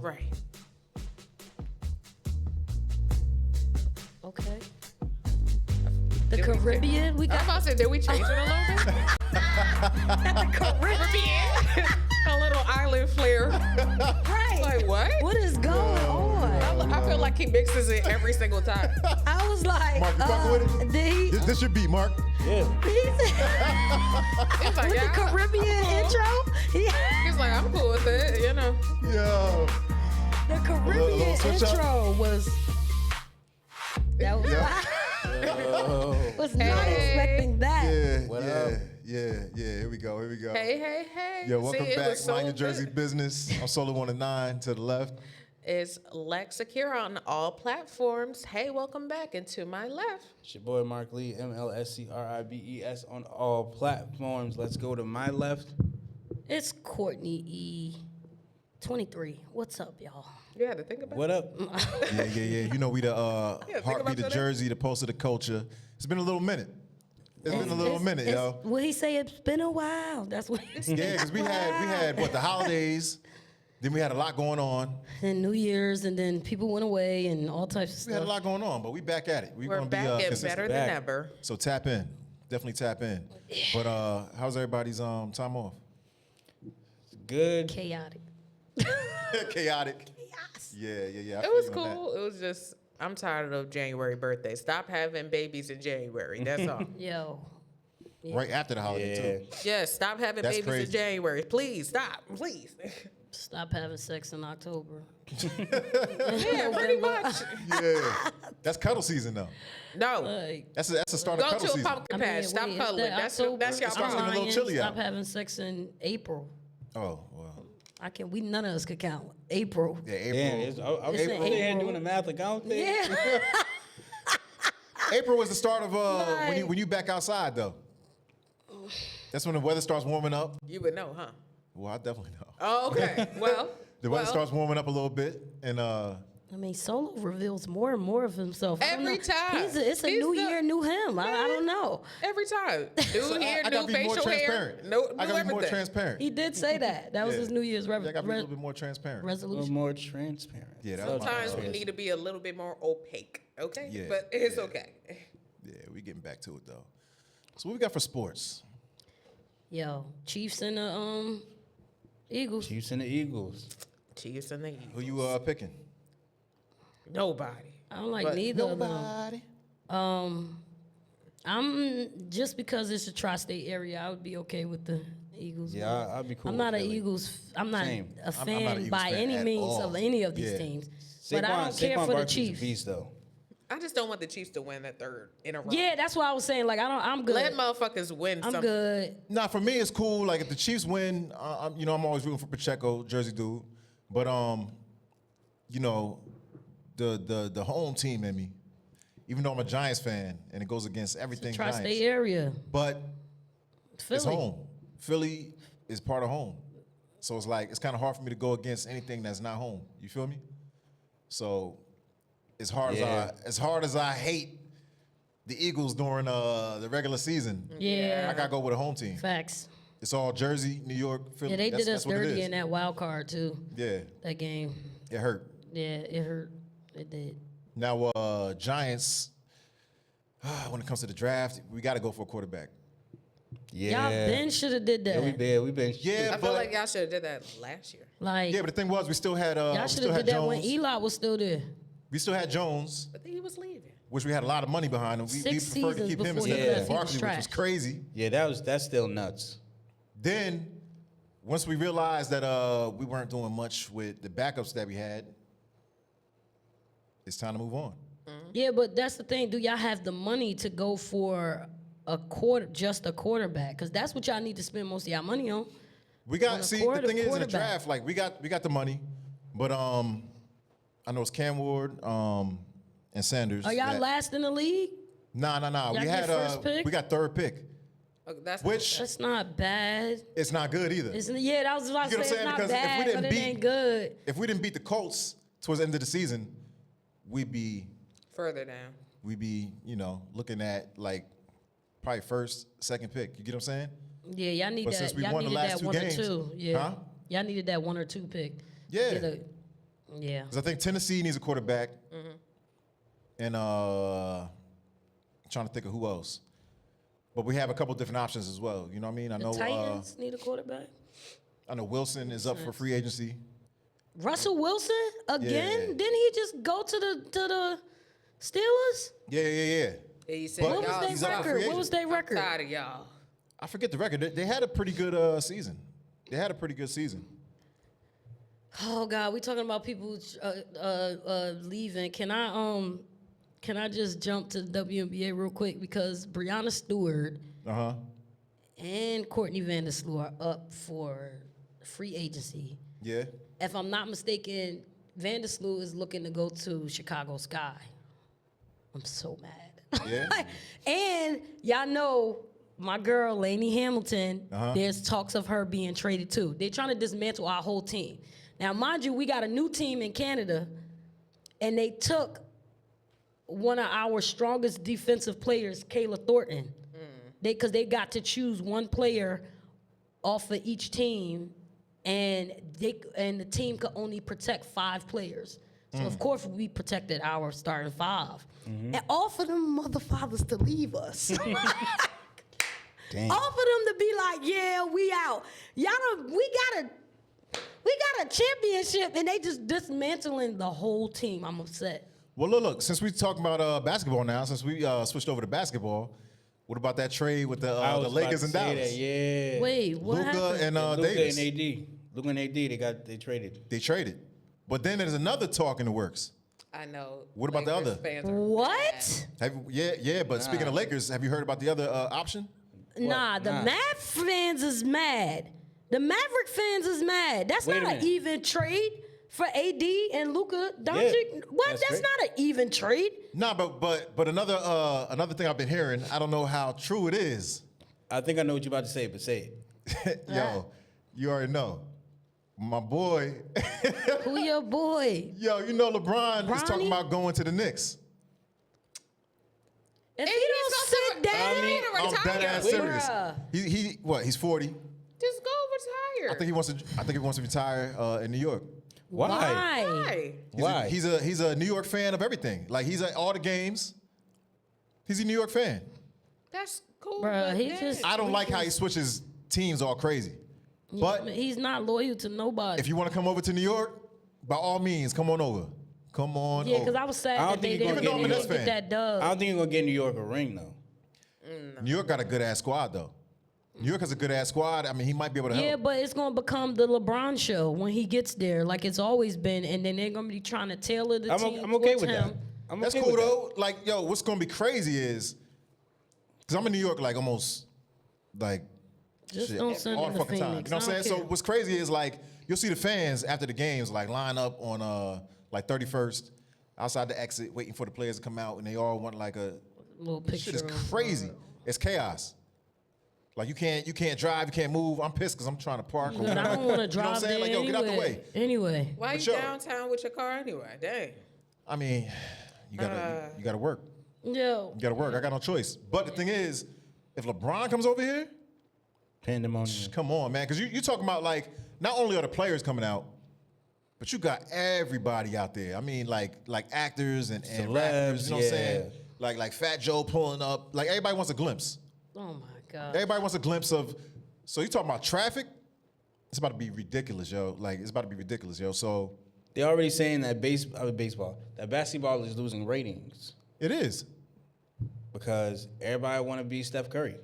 Right. Okay. The Caribbean, we I was got about to say, did we change it a little bit? the Caribbean. A little island flair. Right. Like, what? What is going on? I feel like he mixes it every single time. I was like, Mark, you fucking with it? did he? This your beat, Mark. Yeah. It's like, With yeah, the Caribbean I'm cool. intro? Yeah. He's like, I'm cool with it, you know. Yo. The Caribbean switch up. intro was. That was. Was not expecting that. Yeah, What yeah, up? yeah. Here we go. Hey. Yo, welcome See, it back. was so Mind your good. Jersey business. I'm Solo 1 and 9 to the left. It's Lex Secure on all platforms. Hey, welcome back. And to my left, It's your boy Mark Lee, MLSCRIBES on all platforms. Let's go to my left. It's Courtney E. 23. What's up, y'all? you had to think about What up? Yeah. You know we the think about heartbeat of that. Jersey, the pulse of the culture. It's been a little minute. It's been a little minute, yo. What he say? It's been a while. That's what he said. Yeah, because we had what, the holidays. Then we had a lot going on. And New Year's, and then people went away, and all types of We had a stuff. lot going on, but we back at it. We're gonna back be and consistent. better Back. than ever. So tap in. Definitely tap in. But how's everybody's time off? Good. Chaotic. Chaotic. Yes. Yeah. I It feel was you on that. cool. It was just, I'm tired of January birthdays. Stop having babies in January. That's all. Yo. Right after the holiday Yeah. too. Yes, stop having That's babies crazy. in January. Please, stop. Please. Stop having sex in October. Yeah, pretty much. Yeah. That's cuddle season though. No. Like, That's the start of Go cuddle to a season. pumpkin patch. Stop wait, is cuddling. that That's October? y'all It's getting a problem. little chilly Stop out. having sex in April. Oh well. We none of us could count April. Yeah, April. Damn, I was It's in sitting here April. doing the math account thing. Yeah. April was the start of Like- when you back outside though. That's when the weather starts warming up. You would know, huh? Well, I definitely know. Oh, okay. Well, The weather starts warming up a little bit, and I mean, Solo reveals more and more of himself. I don't Every know. time. It's a He's new the- year, new him. I don't know. every time. New hair, I gotta new be more facial hair. transparent. No, I new gotta be more everything. transparent. He did say that. That was Yeah. his New Year's Yeah, I gotta be a little bit more transparent. A little resolution. more transparent. Yeah, that was my Sometimes we resolution. need to be a little bit more opaque, okay? Yeah, But it's yeah. okay. Yeah, we getting back to it though. So what we got for sports? Yo, Chiefs and the Eagles. Chiefs and the Eagles. Chiefs and the Eagles. Who you picking? Nobody. I don't like But neither of them. Nobody. I'm just because it's a tri-state area, I would be okay with the Eagles. Yeah, I'd be cool. I'm not with a Philly. Eagles. I'm not Same. a I'm not fan an Eagles by fan any at means all. of any of these Yeah. teams. But I don't care Saquon for the Barkley's a Chiefs. beast, though. I just don't want the Chiefs to win that third in a row. Yeah, that's why I was saying. Like I'm good. Let motherfuckers win I'm something. good. Nah, for me it's cool. Like if the Chiefs win, I'm always rooting for Pacheco, Jersey dude. But the home team in me, even though I'm a Giants fan and it goes against everything Tri-state Giants, area. but Philly. it's home. Philly is part of home, so it's like it's kind of hard for me to go against anything that's not home. You feel me? So as hard as I hate the Eagles during the regular season, Yeah. I gotta go with a home team. Facts. It's all Jersey, New York, Philly. Yeah, they did us that's what it dirty is. in that wild card too. Yeah, That game. it hurt. Yeah, it hurt. It did. Now, Giants, when it comes to the draft, we got to go for a quarterback. Yeah. Y'all been should have did that. Yeah, we been. Yeah, I but feel like y'all should have did that last year. Like yeah, but the thing was, we still had y'all we should still have had did that when Jones. Eli was still there. We still had Jones, But then he was leaving. which we had a lot of money behind him. We 6 preferred to seasons keep him before instead he left, of he was Barkley, which trash. was crazy. Yeah, that's still nuts. Then, once we realized that we weren't doing much with the backups that we had, it's time to move on. Yeah, but that's the thing. Do y'all have the money to go for just a quarterback? Because that's what y'all need to spend most of y'all money on. We On got a the thing is in the quarterback. draft, like we got the money, but I know it's Cam Ward and Sanders. Are y'all that- last in the league? Nah. Y'all We get had first pick? we got third pick, Okay, that's which That's not bad. it's not good either. Yeah, that was what I was You know what I'm saying. It's saying? not Because if we bad, didn't but it ain't good. If we didn't beat the Colts towards the end of the season, we'd be further down. looking at like probably first, second pick. You get what I'm saying? Yeah, y'all need But that. since we Y'all won the needed last that two one games- or two. Yeah, Huh? y'all needed that 1 or 2 pick. Yeah. Get a Yeah. Because I think Tennessee needs a quarterback. And trying to think of who else. But we have a couple different options as well. You know what I mean? I The know Titans need a quarterback. I know Wilson is up for free agency. Russell Wilson again? Yeah. Didn't he just go to the Steelers? Yeah. He said, But What was he's their up for free record? What agent. was their record? tired of y'all. I forget the record. They had a pretty good season. They had a pretty good season. Oh God, we talking about people leaving. Can I just jump to the WNBA real quick because Breonna Stewart Uh-huh. and Courtney Vandersloot are up for free agency. Yeah. If I'm not mistaken, Vandersloot is looking to go to Chicago Sky. I'm so mad. Yeah. And y'all know my girl, Lainey Hamilton, Uh-huh. there's talks of her being traded too. They're trying to dismantle our whole team. Now, mind you, we got a new team in Canada, and they took one of our strongest defensive players, Kayla Thornton. Because they got to choose one player off of each team, and the team could only protect 5 players. So of course we protected our starting 5, and all for them motherfathers to leave us. Damn. All for them to be like, yeah, we out. We got a championship, and they just dismantling the whole team. I'm upset. Well, look. Since we talking about basketball now, since we switched over to basketball, what about that trade with the Lakers and Dallas? Yeah. Wait, what Luka happened? and Luka Davis. and AD. Luka and AD, they traded. They traded. But then there's another talk in the works. I know. What about the Lakers other? fans are What? Yeah. But speaking of Lakers, have you heard about the other option? Nah, the Nah. Mav fans is mad. The Maverick fans is mad. That's Wait a not an minute. even trade for AD and Luka Doncic. What? that's That's great. not an even trade. Nah, but another thing I've been hearing, I don't know how true it is. I think I know what you're about to say, but say it. Yo, you already know. My boy, Who your boy? yo, you know LeBron is talking Bronny? about going to the Knicks. If he he's don't supposed sit to- down, I mean, I'm retire. dead ass Wait. serious. Bruh. He what? He's 40. Just go retire. I think he wants to retire in New York. Why? Why? Why? He's a New York fan of everything. Like he's at all the games. He's a New York fan. That's cool. Bruh, but he then- just- I don't like how he switches teams all crazy. But He's not loyal to nobody. if you want to come over to New York, by all means, come on over. Come on Yeah, over. because I was sad I don't that they think you're didn't gonna get get New York. that dub. I don't think you're gonna get New York a ring though. New York got a good ass squad though. New York has a good ass squad. I mean, he might be able to help. Yeah, but it's gonna become the LeBron show when he gets there, like it's always been, and then they're gonna be trying to tailor the team. I'm okay towards with that. him. I'm That's okay cool with that. though. Like, yo, what's gonna be crazy is, cause I'm in New York like almost like Just shit, don't send all him the to fucking time. Phoenix. You know what I I'm don't saying? So care. what's crazy is like you'll see the fans after the games like line up on like 31st outside the exit, waiting for the players to come out, and they all want like a Little this picture. shit is of- crazy. It's chaos. Like you can't drive, you can't move. I'm pissed because I'm trying to park. or But I whatever. don't want to You know what I'm drive saying? there Like, yo, get out the anyway. way. Anyway, Why But you yo. downtown with your car anyway? Dang. I mean, you gotta work. yo, You gotta work. I got no choice. But the thing is, if LeBron comes over here, Pandemonium. come on, man. Because you talking about like not only are the players coming out, but you got everybody out there. I mean, like actors and Celebs, rappers. You know what I'm yeah. saying? Like Fat Joe pulling up. Like everybody wants a glimpse. oh my god. Everybody wants a glimpse of. So you talking about traffic? It's about to be ridiculous, yo. Like it's about to be ridiculous, yo. So They're already saying that that basketball is losing ratings it is. because everybody want to be Steph Curry.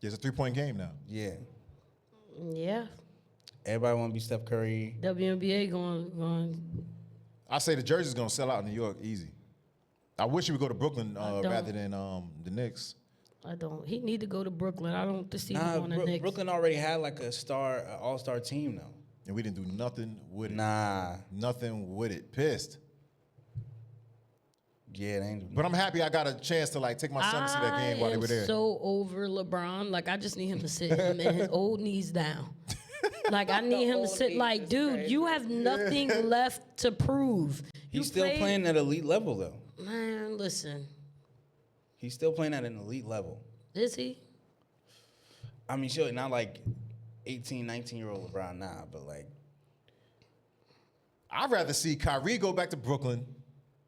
It's a 3-point game now. Yeah. Yeah, Everybody want to be Steph Curry. WNBA going. I say the jersey's gonna sell out in New York easy. I wish he would go to Brooklyn don't. rather than the Knicks. I don't. He need to go to Brooklyn. I don't see him Nah, on the Knicks. Brooklyn already had like an all-star team though. And we didn't do nothing with it. Nah. Nothing with it. Pissed. Yeah, they ain't. But I'm happy I got a chance to like take my son to see that game while they were there. I am so over LeBron. Like I just need him to sit him and his old knees down. Like I need him to old sit. knees Like, is dude, crazy. you have nothing left to prove. You He's still played- playing at elite level though. Man, listen, He's still playing at an elite level. is he? I mean, sure, not like 18, 19-year-old LeBron, nah, but like I'd rather see Kyrie go back to Brooklyn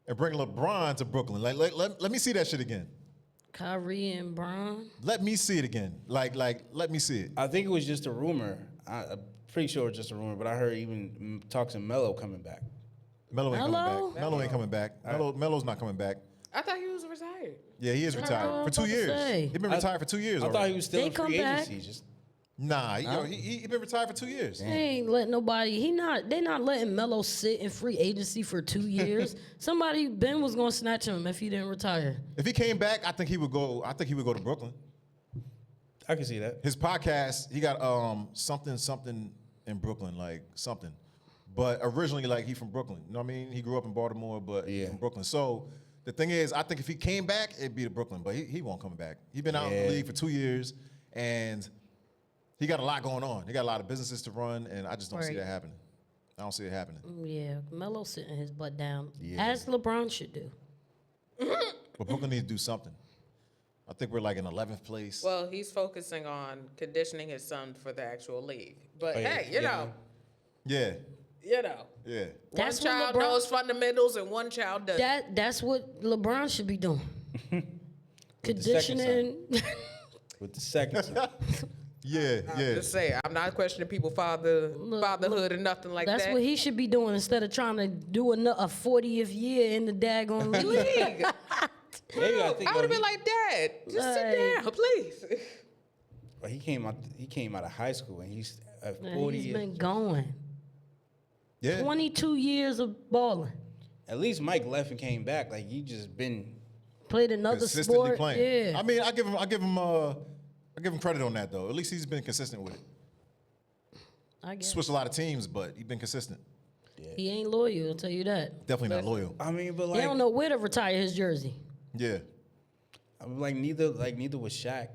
and bring LeBron to Brooklyn. Like, let me see that shit again. Kyrie and Bron. Let me see it again. Like, let me see it. I think it was just a rumor. I'm pretty sure it was just a rumor, but I heard even talks of Melo coming back. Melo ain't Melo? coming back. Melo ain't coming back. Melo's not coming back. I thought he was retired. Yeah, he is retired for 2 years. say. He's been retired for 2 years. I thought already. he was still They in come free back. agency. Just Nah, he been retired for 2 years. They ain't letting nobody. They not letting Melo sit in free agency for 2 years. Ben was gonna snatch him if he didn't retire. If he came back, I think he would go. I think he would go to Brooklyn. I can see that. His podcast, he got something in Brooklyn, like something. But originally, like he from Brooklyn. You know what I mean? He grew up in Baltimore, but he from Brooklyn. So the thing is, I think if he came back, it'd be to Brooklyn. But he won't come back. He been out in the league for 2 years, and he got a lot going on. He got a lot of businesses to run, and I just don't see Right. that happening. I don't see it happening. Yeah, Melo sitting his butt down, Yeah. as LeBron should do. But Brooklyn needs to do something. I think we're like in 11th place. Well, he's focusing on conditioning his son for the actual league. But Oh, yeah. hey, you Yeah. know, Yeah, one That's what child LeBron- knows fundamentals and one child doesn't. That's what LeBron should be doing. With the second Conditioning. With the second son. yeah. Just say, I'm not questioning people fatherhood and nothing like That's that. what he should be doing instead of trying to do a 40th year in the daggone league. league. Yeah, I think I would have he- been like, Dad, just sit Like- down, please. But he came out of high school and he's at 40 He's years. been going. Yeah. 22 years of balling. At least Mike left and came back. Like he just been. Played another Consistently sport. playing. Yeah. I mean, I give him credit on that though. At least he's been consistent with it. I guess. Switched a lot of teams, but he's been consistent. He ain't loyal, I'll tell you that. Definitely not loyal. I mean, but They like don't know where to retire his jersey. Yeah. I'm like neither was Shaq.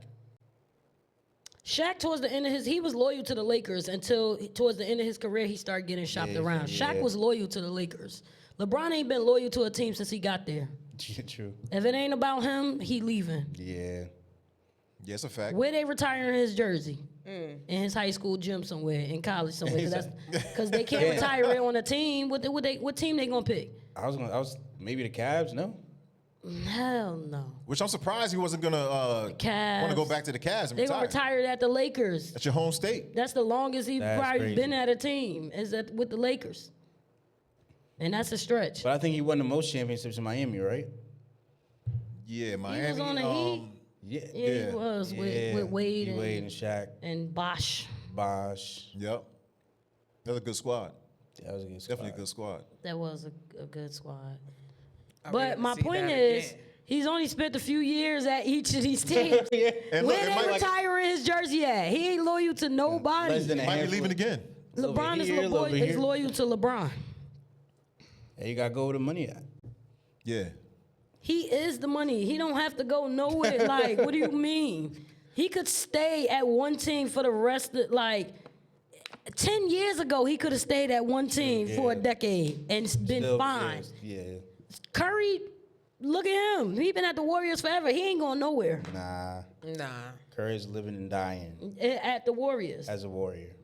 Shaq, towards the end of he was loyal to the Lakers until towards the end of his career, he started getting shopped around. Shaq was loyal to the Lakers. LeBron ain't been loyal to a team since he got there. True. If it ain't about him, he leaving. Yeah. Yeah, it's a fact. Where they retiring his jersey? In his high school gym somewhere, in college somewhere. Because they can't retire it on a team. What team they gonna pick? I was maybe the Cavs. No. Hell no. Which I'm surprised he wasn't gonna Cavs. want to go back to the Cavs and They gonna retire. retire it at the Lakers. That's your home state. That's the longest he's That's probably crazy. been at a team with the Lakers. And that's a stretch. But I think he won the most championships in Miami, right? Yeah, Miami. on the Heat. Yeah. Yeah, he was with Wade and Shaq, and Bosh. Bosh. Yep. That's a good squad. That was a good squad. Definitely a good squad. That was a good squad. I But really my see point that is, again. he's only spent a few years at each of these teams. And Where it they might, retiring his jersey at? He ain't loyal to nobody. Less than a might be handful. leaving again. LeBron is, here, over is here. loyal to LeBron. Hey, you got to go where the money at. Yeah. He is the money. He don't have to go nowhere. Like, what do you mean? He could stay at one team for the rest of, 10 years ago, he could have stayed at one team for a decade and been Still, fine. Yeah. Curry, look at him. He been at the Warriors forever. He ain't going nowhere Nah. Nah, Curry's living and dying at the Warriors. as a Warrior.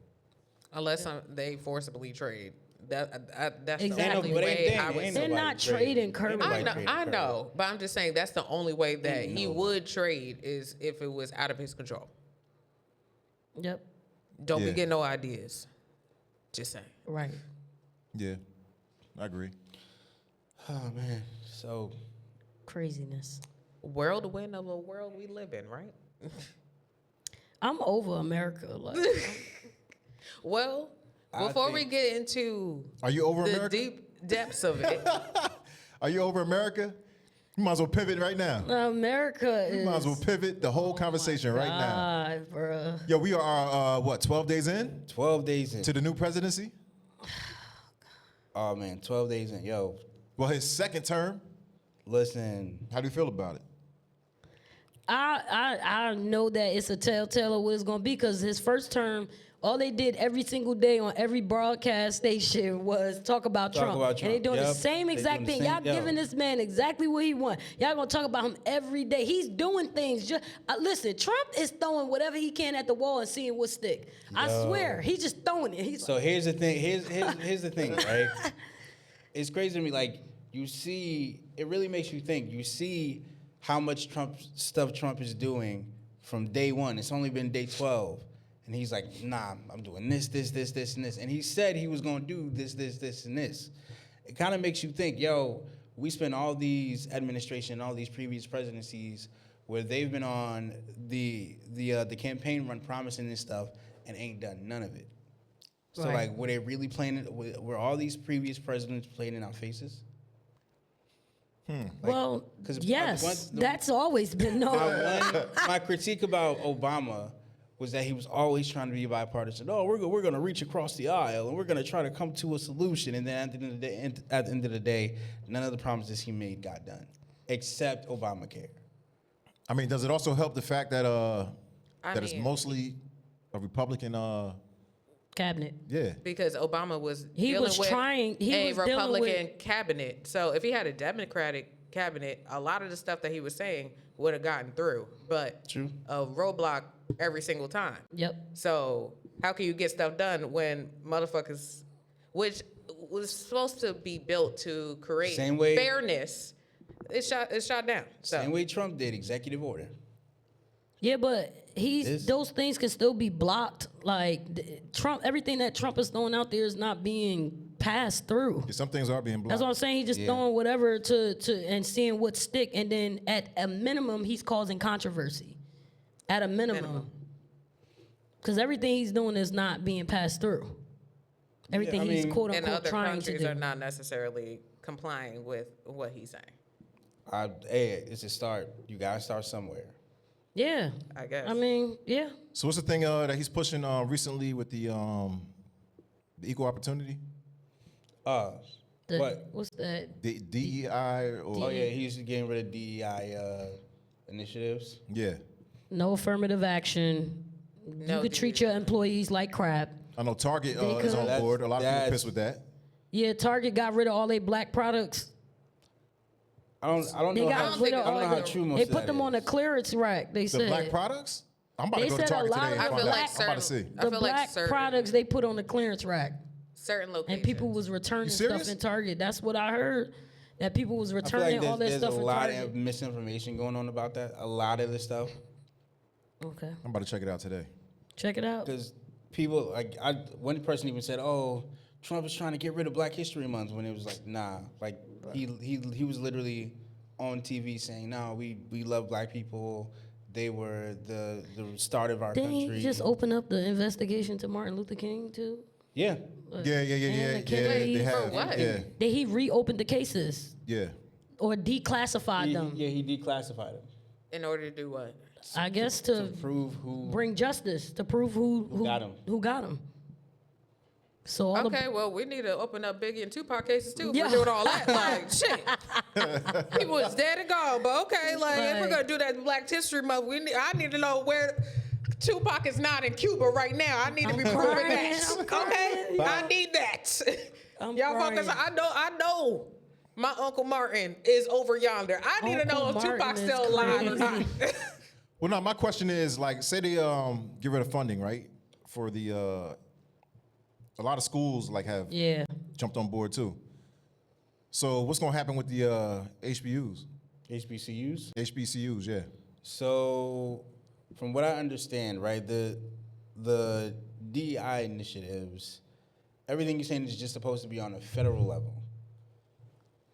unless they forcibly trade. That's Exactly. the only But way ain't I would ain't They're say. nobody not trading. trading Curry. Ain't I nobody know, trading I Curry. know, but I'm just saying that's the only way that he would trade is if it was out of his control. Yep, Don't Yeah. be getting no ideas. Just saying. right. Yeah. I agree. Oh man. So Craziness. Whirlwind of a world we live in, right? I'm over America. Well, I before we think- get into Are you over the America? deep depths of it, Are you over America? You might as well pivot right now. America You is. might as well pivot the whole conversation right now. God, bruh. Yo, we are 12 days in 12 days in. to the new presidency? Oh man, 12 days in. Yo, Well, his second term. listen. How do you feel about it? I know that it's a telltale of what it's gonna be because his first term, all they did every single day on every broadcast station was talk about Trump. about And they Trump. doing the Yep. same They exact doing the thing. same- Y'all yo. giving this man exactly what he want. Y'all gonna talk about him every day. He's doing things. Just listen, Trump is throwing whatever he can at the wall and seeing what stick. I Yo. swear, he's just throwing it. He's So here's the thing. Here's the thing, right? it's crazy to me. Like, you see, it really makes you think. You see how much Trump is doing from day one. It's only been day 12. And he's like, nah, I'm doing this, and this. And he said he was going to do this, and this. It kind of makes you think, yo, we spent all these administration, all these previous presidencies where they've been on the campaign run promising this stuff and ain't done none of it. So, Right. like, were they really playing it? Were all these previous presidents playing in our faces? Well, 'cause yes, that's always been known. My critique about Obama was that he was always trying to be bipartisan. Oh, we're going to reach across the aisle and we're going to try to come to a solution. And then at the end of the day, none of the promises he made got done, except Obamacare. I mean, does it also help the fact that it's mean- mostly a Republican? Cabinet. Yeah. Because Obama was He dealing was with trying- he a was dealing Republican with- cabinet. So if he had a Democratic cabinet, a lot of the stuff that he was saying would have gotten through. But True. a roadblock every single time. Yep. So how can you get stuff done when motherfuckers, which was supposed to be built to create Same way- fairness, it's shot down. So Same way Trump did, executive order. Yeah, but This- those things can still be blocked. Like Trump, everything that Trump is throwing out there is not being passed through. Some things are being blocked. That's what I'm saying. He's just throwing whatever to and seeing what stick, and then at a minimum, he's causing controversy. At a minimum, because everything he's doing is not being passed through. Everything I he's mean- quote and unquote other trying to countries do. are not necessarily complying with what he's saying. Hey, it's a start. You gotta start somewhere. Yeah, I guess. I mean, yeah. So what's the thing that he's pushing recently with the equal opportunity? What? What's that? DEI or Oh yeah, he's getting rid of DEI initiatives. yeah. No affirmative action. No You could treat your employees like crap. I know Target is Because- on board. A lot of people That's- pissed with that. Yeah, Target got rid of all their black products. I don't They know got how, rid of I don't know all how the- true most They of put that them on the is. clearance rack. They The said black products? I'm about to They go to said a Target lot today of and I find feel out. like I'm about to see. certain- I the feel like black certain- products they put on the clearance rack, certain locations. and people was returning You stuff serious? in Target. That's what I heard. That people was I feel returning like all their there's stuff a in lot Target. of misinformation going on about that. A lot of the stuff. Okay, I'm about to check it out today. check it out. Because people, like, one person even said, "Oh, Trump is trying to get rid of Black History Month," when it was like, nah. Like, he was literally on TV saying, "No, we love Black people. They were the start of our Didn't country." he just open up the investigation to Martin Luther King too? Yeah. Yeah. the kid- They For have. what? Yeah. Did he reopen the cases Yeah. or declassified them? He declassified it In order to do what? I guess to to prove who. bring justice, to prove who got him. Who got him. So all Okay, well, we need to open up Biggie and Tupac cases too. If Yeah. we're doing all that, like shit. People is dead and gone, but okay, like if we're Right. gonna do that in Black History Month, I need to know where Tupac is not in Cuba right now. I need to be I'm proving crying, that. I'm Okay, crying. I need that. I'm Y'all crying. fuckers, I know. My Uncle Martin is over yonder. I need to know if Uncle Martin Tupac's is still alive or not. crazy. Well, no, my question is like, say they get rid of funding, right? For the a lot of schools like have Yeah. jumped on board too. So what's gonna happen with the HBUs? HBCUs. HBCUs, yeah. So, from what I understand, right, the DEI initiatives, everything you're saying is just supposed to be on a federal level.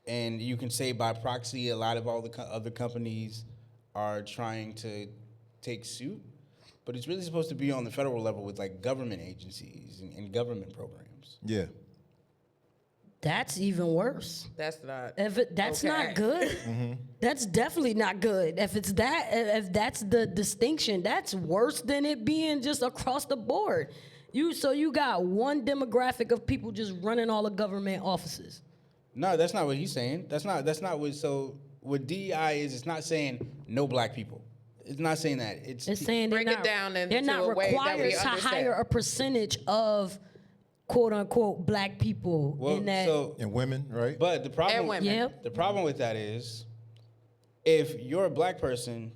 And you can say by proxy, a lot of all the other companies are trying to take suit, but it's really supposed to be on the federal level with like government agencies and government programs. Yeah. That's even worse. That's not. That's Okay. not good. Mm-hmm. That's definitely not good. If that's the distinction, that's worse than it being just across the board. So you got one demographic of people just running all the government offices. No, that's not what he's saying. That's not what. So what DEI is, it's not saying no Black people. It's not saying that. It's saying Break it down they're into not a way that we required to understand. hire a percentage of quote unquote Black people well, in that. And women, right? But the problem, And women. Yep. the problem with that is, if you're a Black person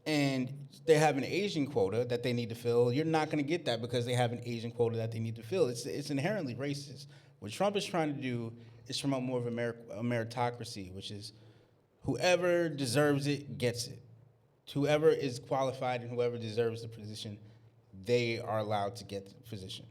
and they have an Asian quota that they need to fill, you're not going to get that because they have an Asian quota that they need to fill. It's inherently racist. What Trump is trying to do It's promote more of a meritocracy, which is whoever deserves it gets it. Whoever is qualified and whoever deserves the position, they are allowed to get the position.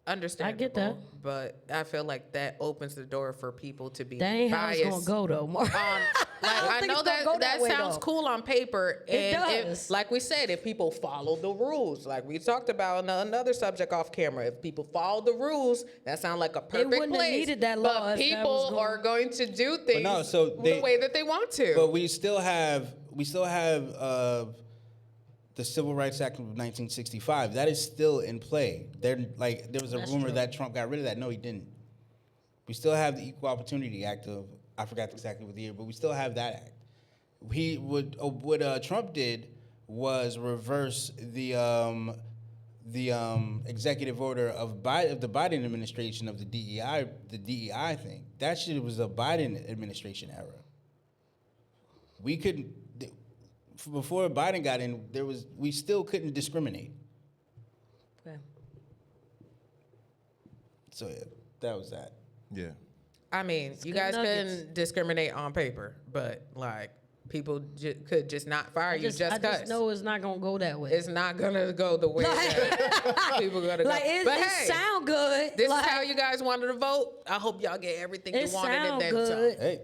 Understandable. that. But I feel like that opens the door for people to be That ain't how biased. it's gonna go though, Mark. I think know it's gonna go that that way, sounds though. cool on paper. It And does. like we said, if people follow the rules, like we talked about in another subject off camera, if people follow the rules, that sounds like a perfect wouldn't have place. needed that law But if that people was going- are going to do things no, so the way that they want to. But we still have the Civil Rights Act of 1965. That is still in play. There was a That's rumor true. that Trump got rid of that. No, he didn't. We still have the Equal Opportunity Act of, I forgot exactly what the year, but we still have that act. What Trump did was reverse the executive order of the Biden administration of the DEI thing. That shit was a Biden administration era. We couldn't, before Biden got in, we still couldn't discriminate. Okay. So yeah, that was that. Yeah. I mean, you good guys nuggets. couldn't discriminate on paper, but like people could just not fire you just I because. just know it's not gonna go that way. It's not gonna go the way that people gonna go. Like it, But it hey, sound good. this like, is how you guys wanted to vote. I hope y'all get everything you It wanted and sound then good. some. Hey,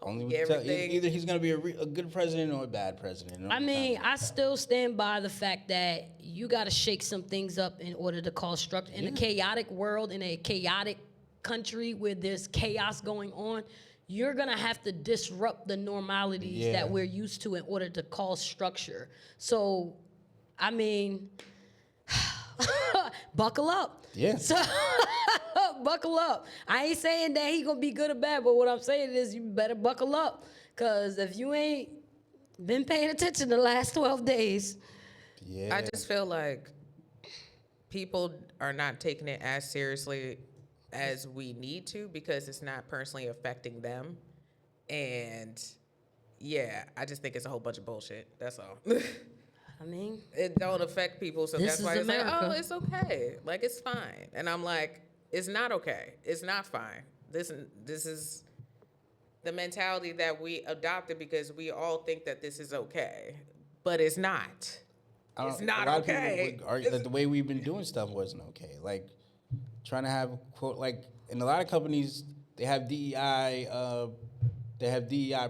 only we can tell, Everything- either he's gonna be a good president or a bad president. I mean, I still stand by the fact that you got to shake some things up in order to cause structure. In a chaotic world, in a chaotic country where there's chaos going on, you're going to have to disrupt the normalities that we're used to in order to cause structure. So, I mean, buckle up. Yeah. So, buckle up. I ain't saying that he going to be good or bad, but what I'm saying is you better buckle up. Because if you ain't been paying attention the last 12 days, yeah. I just feel like people are not taking it as seriously as we need to because it's not personally affecting them. And yeah, I just think it's a whole bunch of bullshit. That's all. I mean, It don't affect people, so This that's is why it's like, America. oh, it's okay. Like, it's fine. And I'm like, it's not okay. It's not fine. This is the mentality that we adopted because we all think that this is okay. But it's not. It's not a lot of okay. people would argue that the way we've been doing stuff wasn't okay. Like trying to have quote like in a lot of companies they have DEI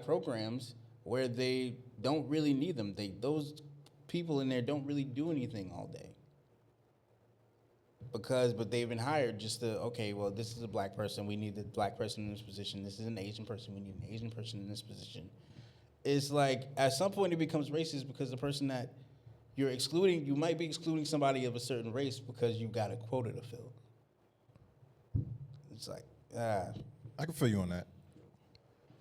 programs where they don't really need them. Those people in there don't really do anything all day. But they've been hired just to, okay, well, this is a black person. We need the black person in this position. This is an Asian person. We need an Asian person in this position. It's like, at some point it becomes racist because the person that you're excluding, you might be excluding somebody of a certain race because you got a quota to fill. It's like, I can feel you on that.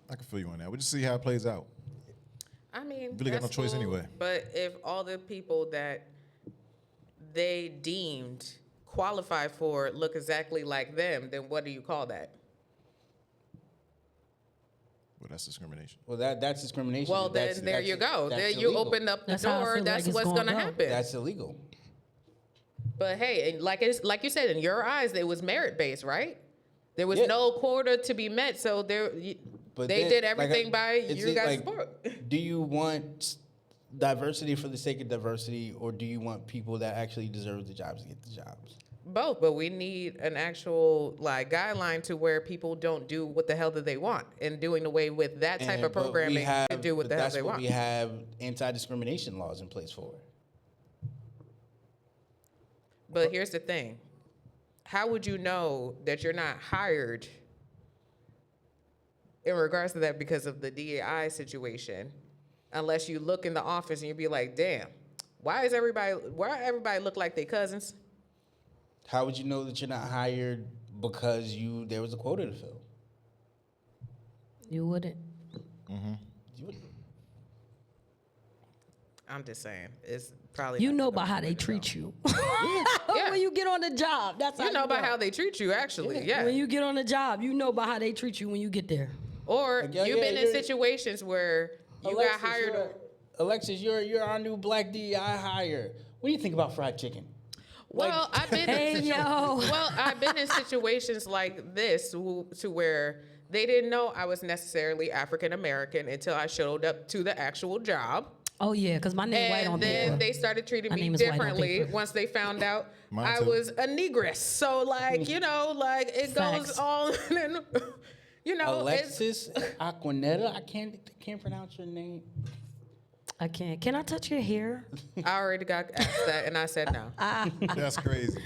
We'll just see how it plays out. I mean, Really got no that's choice cool, anyway. But if all the people that they deemed qualified for it look exactly like them, then what do you call that? Well, that's discrimination. well, that's discrimination. Well, That's- then there that's- you go. that's There you illegal. opened up the That's how I door. feel That's like it's what's gonna gonna go. happen. That's illegal. But hey, and like you said, in your eyes, it was merit based, right? There was Yeah. no quota to be met, so But they then, did like, everything by it's you guys' like, support. Do you want diversity for the sake of diversity, or do you want people that actually deserve the jobs to get the jobs? Both, but we need an actual like guideline to where people don't do what the hell that they want, and doing away with that type of But we programming have- and do what but the hell that's they what want. we have anti-discrimination laws in place for. But here's the thing: how would you know that you're not hired in regards to that because of the DEI situation, unless you look in the office and you be like, "Damn, why everybody look like they cousins?" How would you know that you're not hired because there was a quota to fill? you wouldn't. You would- I'm just saying, it's probably You not know the by how way they to treat go. you. Yeah. When you get on the job, that's how You know by how they treat you, actually. Yeah. When you get on the job, you know by how they treat you when you get there. Or Like, yeah, you've yeah, been in you're- situations where you got hired. Alexis, you're our new black DEI hire. What do you think about fried chicken? Well, I've been Hey, in yo. I've been in situations like this to where they didn't know I was necessarily African American until I showed up to the actual job. Oh yeah, because my name white on And then paper. they started treating My me name is white on differently paper. once they found out Mine I too. was a negress. So like, you know, like it Facts. goes on and you know, Alexis Aquanetta. I can't pronounce your name. I can't. Can I touch your hair? I already got asked that and I said no. That's crazy.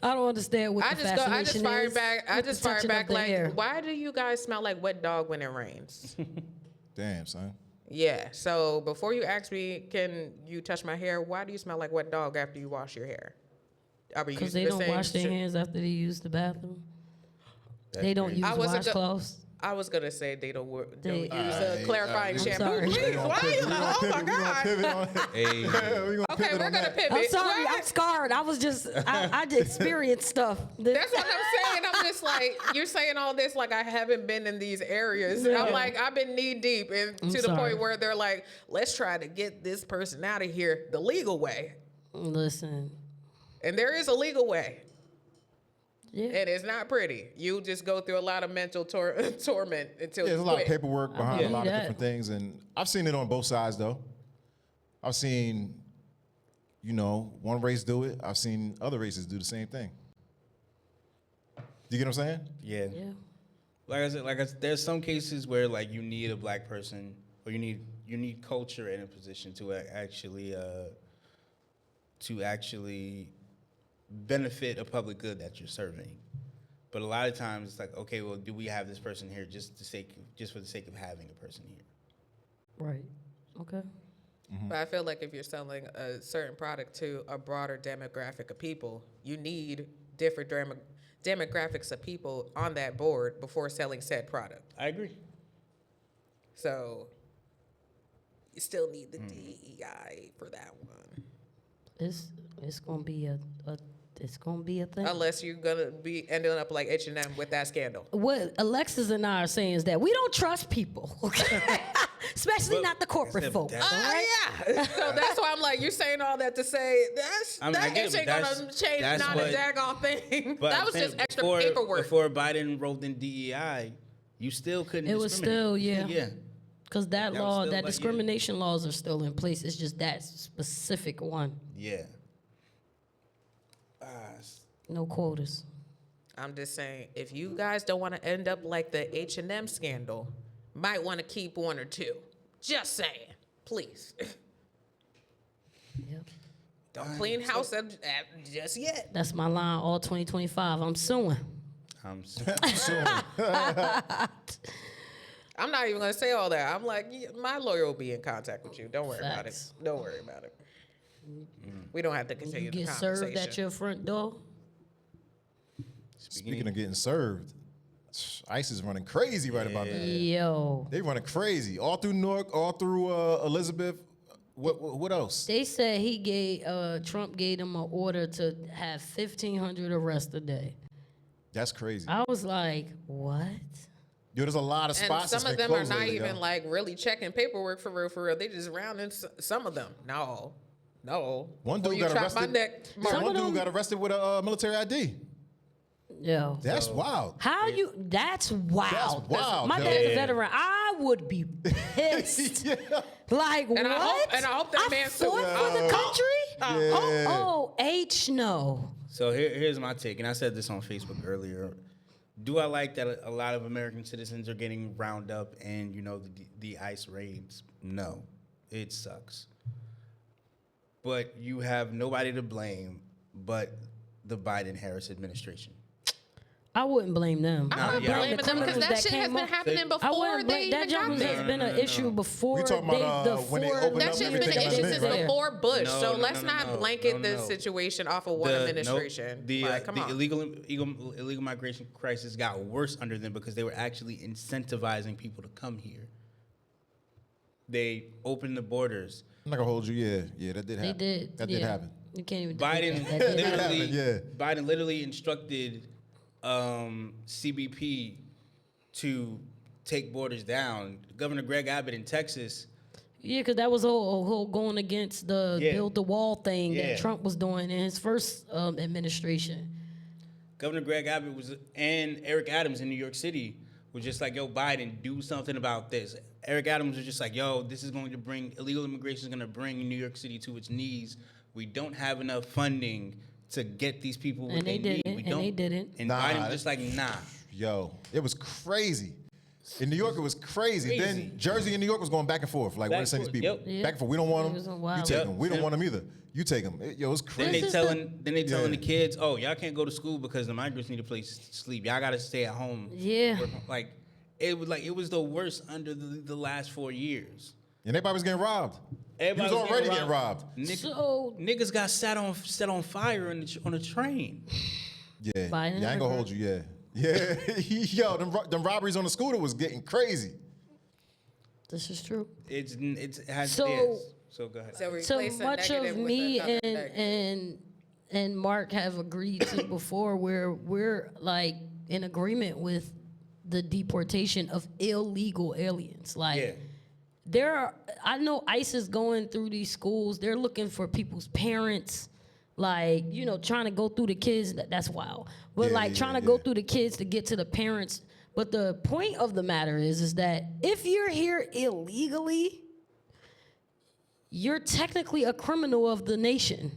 I don't understand what I the just fascination fired is back. I with just the fired touching back of the like, hair. why do you guys smell like wet dog when it rains? Damn, son. Yeah. So before you ask me, can you touch my hair? Why do you smell like wet dog after you wash your hair? Are we Because using they the don't same wash their shit? hands after they use the bathroom. That's They don't crazy. use I wasn't washcloths. I was gonna say they don't They- use the clarifying I'm shampoo. sorry. Please, why are you? Oh my god. Hey, Okay, we're gonna pivot. I'm sorry, What? I'm scarred. I was just, I just experienced stuff. That's what I'm saying. I'm just like, you're saying all this like I haven't been in these areas. And I'm Yeah. like, I've been knee deep and I'm to the sorry. point where they're like, let's try to get this person out of here the legal way. Listen, And there is a legal way. yeah. And it's not pretty. You just go through a lot of mental torment until Yeah, there's you a lot of quit. paperwork behind a believe lot of that. different things, and I've seen it on both sides though. I've seen, you know, one race do it. I've seen other races do the same thing. You get what I'm saying? yeah. Yeah. Like I said, there's some cases where like you need a black person, or you need culture in a position to actually benefit a public good that you're serving. But a lot of times it's like, okay, well, do we have this person here just for the sake of having a person here? Right. Okay. But I feel like if you're selling a certain product to a broader demographic of people, you need different demographics of people on that board before selling said product. I agree. So you still need the DEI for that one. It's gonna be it's gonna be a thing. Unless you're gonna be ending up like H&M with that scandal. What Alexis and I are saying is that we don't trust people, especially Well, not the corporate except folk. that's- all right? Yeah. So that's why I'm like, you're saying all that to say I mean, I that get ain't it, but gonna that's- change that's not what- a daggone thing. But That I'm was saying just extra before, paperwork. Before Biden rolled in DEI, you still couldn't. It was still, discriminate. yeah. Because that That was law, still that like, yeah. discrimination laws are still in place. It's just that specific one. Yeah. No quotas. I'm just saying, if you guys don't want to end up like the H&M scandal, might want to keep one or two. Just saying, please. Yep. Don't clean house up just yet. That's my line all 2025. I'm suing. I'm I'm not even gonna say all that. I'm like, yeah, my lawyer will be in contact with you. Don't worry about it. Facts. Don't worry about it. We don't have to continue You the get conversation. served at your front door. Speaking of getting served, ICE is running crazy right about now. Yo. They running crazy all through Newark, all through Elizabeth. What else? They said he gave Trump gave them an order to have 1,500 arrests a day. That's crazy. I was like, what? Yo, there's a lot of And spots. some that's of been them are closed not lately, even yo. like really checking paperwork for real, for real. They just rounding some of them. No. One Before dude you got chop my arrested. neck, Yeah, Mark. one of dude them- got arrested with a military ID. Yo. That's wild. How you? That's wild. That's wild, My yo. dad's a Yeah. veteran. I would be pissed. Yeah. Like And what? I hope that man fought sued. for the country. Yeah. Oh, H no. So here's my take, and I said this on Facebook earlier. Do I like that a lot of American citizens are getting round up and, you know, the ICE raids? No, it sucks. But you have nobody to blame but the Biden-Harris administration. I wouldn't blame them. I'm Nah, not yeah. blaming The them because criminals that shit has came been up- happening I before wouldn't they blame even that. got Junk there. has been an issue before. We talking about, when they before opened That up shit's been everything an on issue the since right. before Bush. No, So no, let's no, not no, blanket no, this no. situation off of one administration. The Like, come on. illegal migration crisis got worse under them because they were actually incentivizing people to come here. They opened the borders. I'm not gonna hold you. Yeah, that did They happen. did. That yeah. did happen. You can't even. Biden That did happen. literally, Yeah. Biden literally instructed CBP to take borders down. Governor Greg Abbott in Texas Yeah, because that was a whole going against the Yeah. build the wall thing Yeah. that Trump was doing in his first administration. Governor Greg Abbott and Eric Adams in New York City was just like, yo, Biden, do something about this. Eric Adams was just like, yo, this is going to bring, illegal immigration is going to bring New York City to its knees. We don't have enough funding to get these people what And they need. didn't, We and don't. they didn't. And Nah, Biden was just like, nah. Yo, it was crazy. In New York, it was crazy. Crazy. Then Jersey and New York was going back and forth. Like, Back where to send these and people? forth, yep. Back and forth. We don't want It was them. a You wild- take Yep. them. We don't Yep. want them either. You take them. Yo, it was Then crazy. they This is telling Yeah. the kids, oh, y'all can't go to school because the migrants need a place to sleep. Y'all got to stay at home. Yeah. Like it was the worst under the last 4 years. And everybody was getting robbed. Everybody he was already getting robbed. robbed. So Niggas got set on fire on a train. Yeah. Biden Yeah, I ain't never gonna hold you. Yeah. Yeah. Yo, them robberies on the scooter was getting crazy. this is true. It has So- yes. So go ahead. So So replace a much negative of with me another and negative. and Mark have agreed to before, where we're like in agreement with the deportation of illegal aliens. Like Yeah. I know ICE is going through these schools. They're looking for people's parents, like, trying to go through the kids. That's wild. But Yeah, like yeah, trying to yeah. go through the kids to get to the parents. But the point of the matter is that if you're here illegally, you're technically a criminal of the nation.